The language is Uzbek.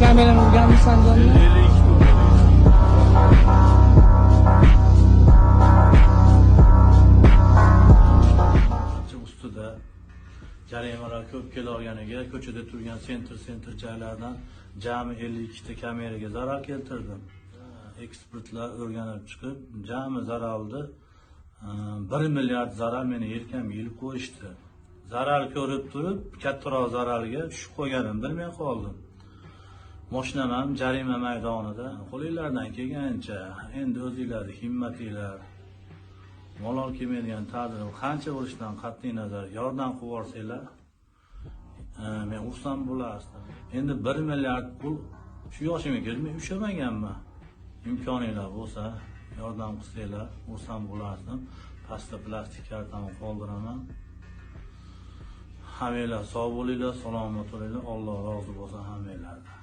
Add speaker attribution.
Speaker 1: kamerani urganmisan jonli?
Speaker 2: Ustida jarimalar ko'p kelganiga ko'chada turgan sentr joylardan jami 52 ta kameraga zarar keltirdim. Ekspertlar o'rganib chiqib, jami zararni 1 milliard zarar meni yelkamga ilib qo'yishdi. Zarar ko'rib turib, kattaroq zararga tushib qolganim bilmay qoldim. Mashinam ham jarima maydonida qo'linglardan kelgancha, endi o'zingizlarning himmatinglar, malol kelmaydigan taqdir qancha bo'lishidan qat'iy nazar yordam qilib yuborsanglar, men ursam bo'lardim. Endi 1 milliard pul shu yoshimga kelib men ushlamaganman. İmkoninglar bo'lsa, yordam qilsanglar, ursam bo'lardim. Pastda plastik kartamni qoldiraman. Hammanglar sog' bo'linglar, salomat bo'linglar. Alloh rozi bo'lsin hammanglardan.